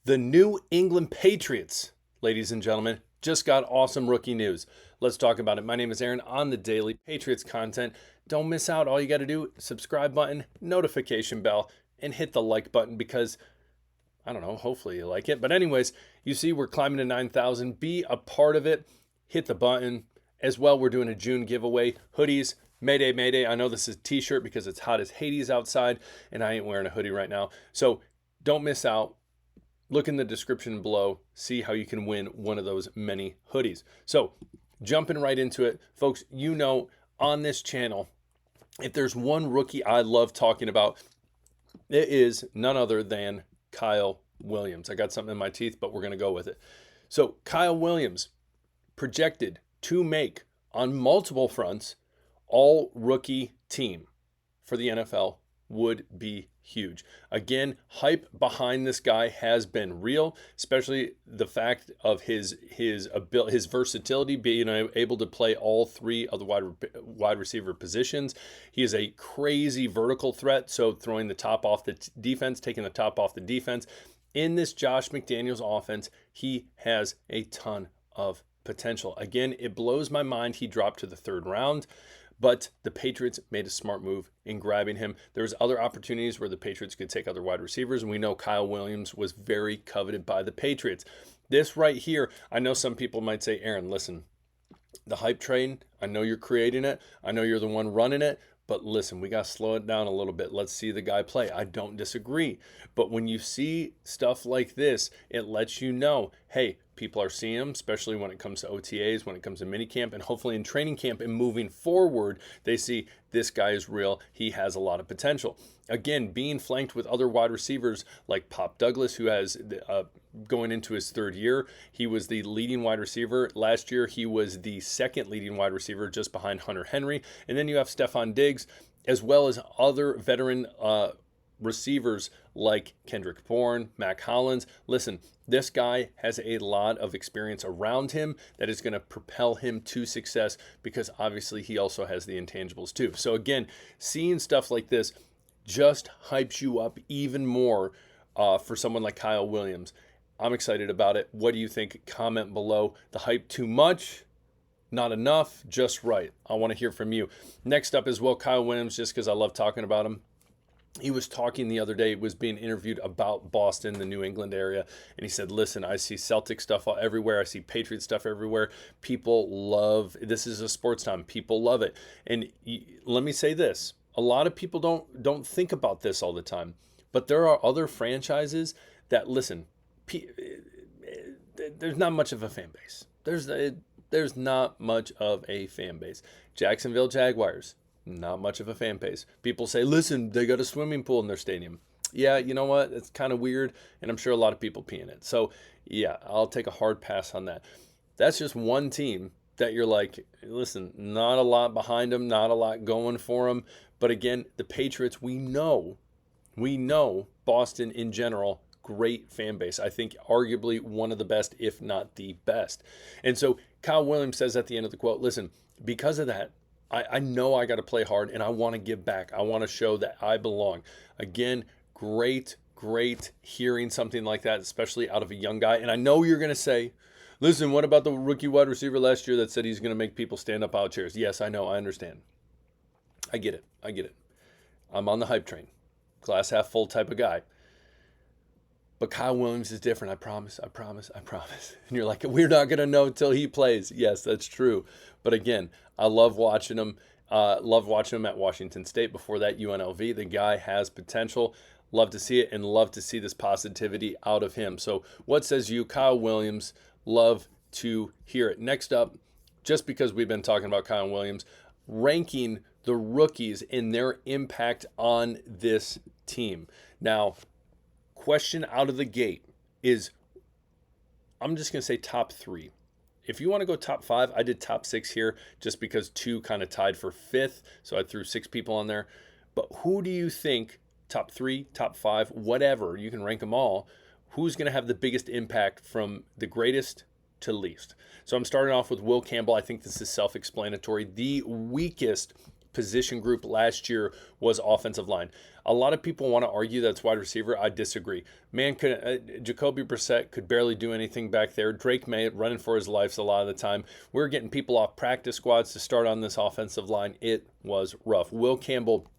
The New England Patriots, ladies and gentlemen, just got awesome rookie news. Let's talk about it. My name is Aaron on the daily Patriots content. Don't miss out. All you got to do, subscribe button, notification bell, and hit the like button because, I don't know, hopefully you like it. But anyways, you see we're climbing to 9,000. Be a part of it. Hit the button. As well, we're doing a June giveaway. Hoodies, Mayday, Mayday. I know this is a t-shirt because it's hot as Hades outside, and I ain't wearing a hoodie right now. So don't miss out. Look in the description below, see how you can win one of those many hoodies. So, jumping right into it, folks, you know on this channel, if there's one rookie I love talking about, it is none other than Kyle Williams. I got something in my teeth, but we're going to go with it. So, Kyle Williams projected to make, on multiple fronts, all rookie team for the NFL would be huge. Again, hype behind this guy has been real, especially the fact of his versatility, being able to play all three of the wide receiver positions. He is a crazy vertical threat, so throwing the top off the defense, taking the top off the defense. In this Josh McDaniels offense, he has a ton of potential. Again, it blows my mind he dropped to the third round. But the Patriots made a smart move in grabbing him. There's other opportunities where the Patriots could take other wide receivers, and we know Kyle Williams was very coveted by the Patriots. This right here, I know some people might say, Aaron, listen, the hype train, I know you're creating it. I know you're the one running it. But listen, we got to slow it down a little bit. Let's see the guy play. I don't disagree. But when you see stuff like this, it lets you know, hey, people are seeing him, especially when it comes to OTAs, when it comes to minicamp, and hopefully in training camp and moving forward, they see this guy is real. He has a lot of potential. Again, being flanked with other wide receivers like Pop Douglas, who has going into his third year. He was the leading wide receiver. Last year, he was the second leading wide receiver just behind Hunter Henry. And then you have Stephon Diggs, as well as other veteran receivers like Kendrick Bourne, Mac Hollins. Listen, this guy has a lot of experience around him that is going to propel him to success because obviously he also has the intangibles too. So again, seeing stuff like this just hypes you up even more for someone like Kyle Williams. I'm excited about it. What do you think? Comment below. The hype too much? Not enough? Just right. I want to hear from you. Next up as well, Kyle Williams, just because I love talking about him. He was talking the other day, was being interviewed about Boston, the New England area, and he said, listen, I see Celtic stuff everywhere. I see Patriot stuff everywhere. People love, this is a sports town. People love it. And let me say this. A lot of people don't think about this all the time, but there are other franchises that, listen, there's not much of a fan base. There's not much of a fan base. Jacksonville Jaguars, not much of a fan base. People say, listen, they got a swimming pool in their stadium. Yeah, you know what? It's kind of weird, and I'm sure a lot of people pee in it. So, yeah, I'll take a hard pass on that. That's just one team that you're like, listen, not a lot behind them, not a lot going for them. But again, the Patriots, we know Boston in general, great fan base. I think arguably one of the best, if not the best. And so Kyle Williams says at the end of the quote, listen, because of that, I know I got to play hard and I want to give back. I want to show that I belong. Again, great hearing something like that, especially out of a young guy. And I know you're going to say, listen, what about the rookie wide receiver last year that said he's going to make people stand up out of chairs? Yes, I know. I understand. I get it. I'm on the hype train. Glass half full type of guy. But Kyle Williams is different. I promise. And you're like, we're not going to know until he plays. Yes, that's true. But again, I love watching him. Love watching him at Washington State. Before that, UNLV. The guy has potential. Love to see it and love to see this positivity out of him. So what says you, Kyle Williams? Love to hear it. Next up, just because we've been talking about Kyle Williams, ranking the rookies in their impact on this team. Now, question out of the gate is, I'm just going to say top 3. If you want to go top 5, I did top 6 here just because 2 kind of tied for 5th. So I threw 6 people on there. But who do you think, top 3, top 5, whatever, you can rank them all, who's going to have the biggest impact from the greatest to least? So I'm starting off with Will Campbell. I think this is self-explanatory. The weakest position group last year was offensive line. A lot of people want to argue that's wide receiver. I disagree. Man, Jacoby Brissett could barely do anything back there. Drake May running for his life a lot of the time. We're getting people off practice squads to start on this offensive line. It was rough. Will Campbell,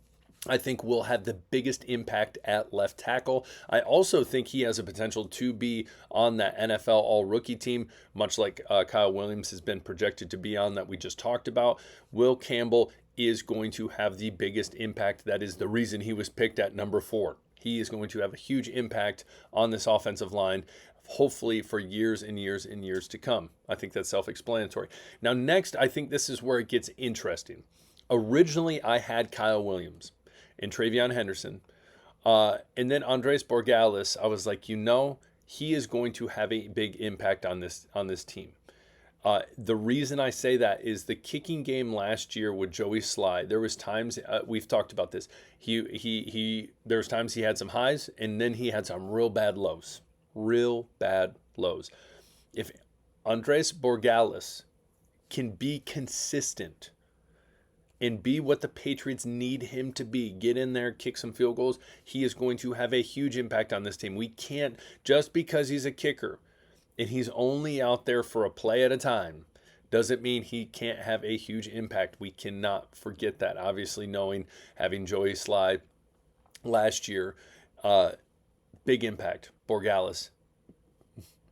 I think, will have the biggest impact at left tackle. I also think he has a potential to be on that NFL All-Rookie team, much like Kyle Williams has been projected to be on that we just talked about. Will Campbell is going to have the biggest impact. That is the reason he was picked at number 4. He is going to have a huge impact on this offensive line, hopefully for years and years and years to come. I think that's self-explanatory. Now, next, I think this is where it gets interesting. Originally, I had Kyle Williams and Travion Henderson. And then Andres Borregales, I was like, he is going to have a big impact on this team. The reason I say that is the kicking game last year with Joey Sly. There was times we've talked about this. There was times he had some highs, and then he had some real bad lows. If Andres Borregales can be consistent and be what the Patriots need him to be, get in there, kick some field goals, he is going to have a huge impact on this team. We can't, just because he's a kicker and he's only out there for a play at a time, doesn't mean he can't have a huge impact. We cannot forget that. Obviously, having Joey Sly last year, big impact. Borregales,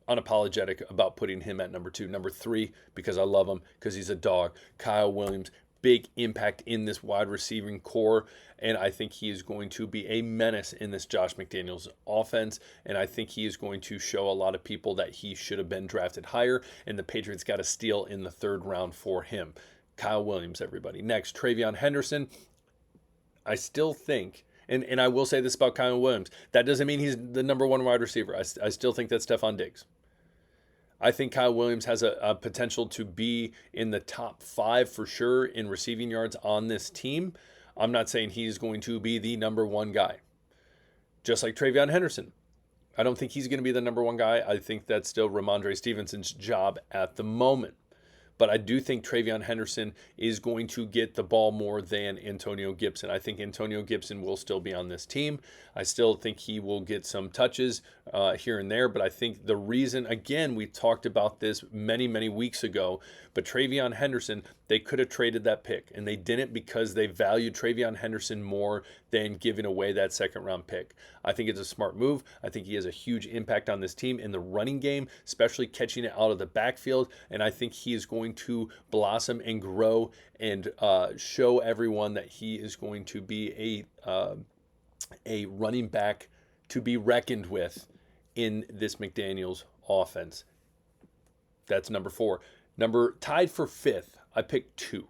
unapologetic about putting him at number 2. Number 3, because I love him, because he's a dog. Kyle Williams, big impact in this wide receiving core, and I think he is going to be a menace in this Josh McDaniels offense, and I think he is going to show a lot of people that he should have been drafted higher, and the Patriots got a steal in the 3rd round for him. Kyle Williams, everybody. Next, Travion Henderson. I still think, and I will say this about Kyle Williams, that doesn't mean he's the number 1 wide receiver. I still think that's Stephon Diggs. I think Kyle Williams has a potential to be in the top 5 for sure in receiving yards on this team. I'm not saying he's going to be the number 1 guy. Just like Travion Henderson. I don't think he's going to be the number 1 guy. I think that's still Ramondre Stevenson's job at the moment. But I do think Travion Henderson is going to get the ball more than Antonio Gibson. I think Antonio Gibson will still be on this team. I still think he will get some touches here and there. But I think the reason, again, we talked about this many, many weeks ago, but Travion Henderson, they could have traded that pick. And they didn't because they valued Travion Henderson more than giving away that 2nd round pick. I think it's a smart move. I think he has a huge impact on this team in the running game, especially catching it out of the backfield. And I think he is going to blossom and grow and show everyone that he is going to be a running back to be reckoned with in this McDaniels offense. That's number 4. Tied for 5th, I picked 2.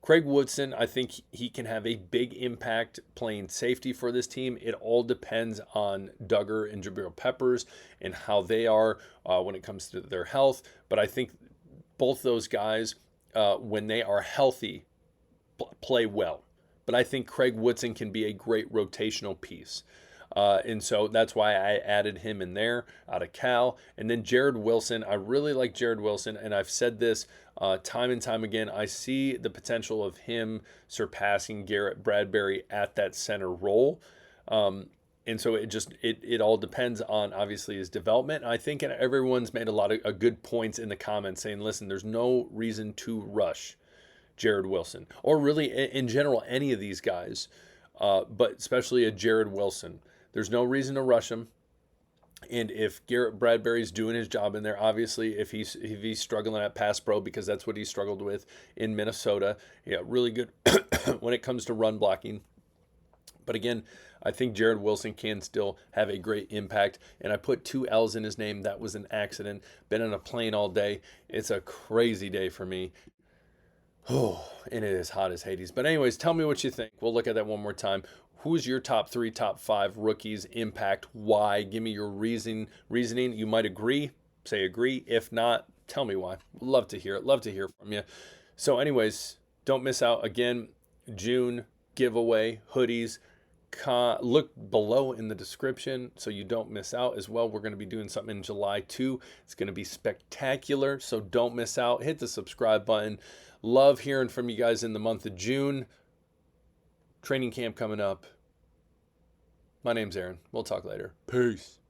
Craig Woodson, I think he can have a big impact playing safety for this team. It all depends on Duggar and Jabril Peppers and how they are when it comes to their health. But I think both those guys, when they are healthy, play well. But I think Craig Woodson can be a great rotational piece. And so that's why I added him in there out of Cal. And then Jared Wilson. I really like Jared Wilson, and I've said this time and time again. I see the potential of him surpassing Garrett Bradbury at that center role. And so it all depends on, obviously, his development. And I think everyone's made a lot of good points in the comments saying, listen, there's no reason to rush Jared Wilson, or really in general any of these guys, but especially a Jared Wilson. There's no reason to rush him. And if Garrett Bradbury's doing his job in there, obviously if he's struggling at pass pro, because that's what he struggled with in Minnesota, really good when it comes to run blocking. But again, I think Jared Wilson can still have a great impact. And I put 2 L's in his name. That was an accident. Been on a plane all day. It's a crazy day for me. Oh, and it is hot as Hades. But anyways, tell me what you think. We'll look at that one more time. Who's your top 3, top 5 rookies? Impact? Why? Give me your reasoning. You might agree. Say agree. If not, tell me why. Love to hear it. Love to hear from you. So anyways, don't miss out. Again, June giveaway, hoodies. look below in the description so you don't miss out as well. We're going to be doing something in July too. It's going to be spectacular, so don't miss out. Hit the subscribe button. Love hearing from you guys in the month of June. Training camp coming up. My name's Aaron. We'll talk later. Peace.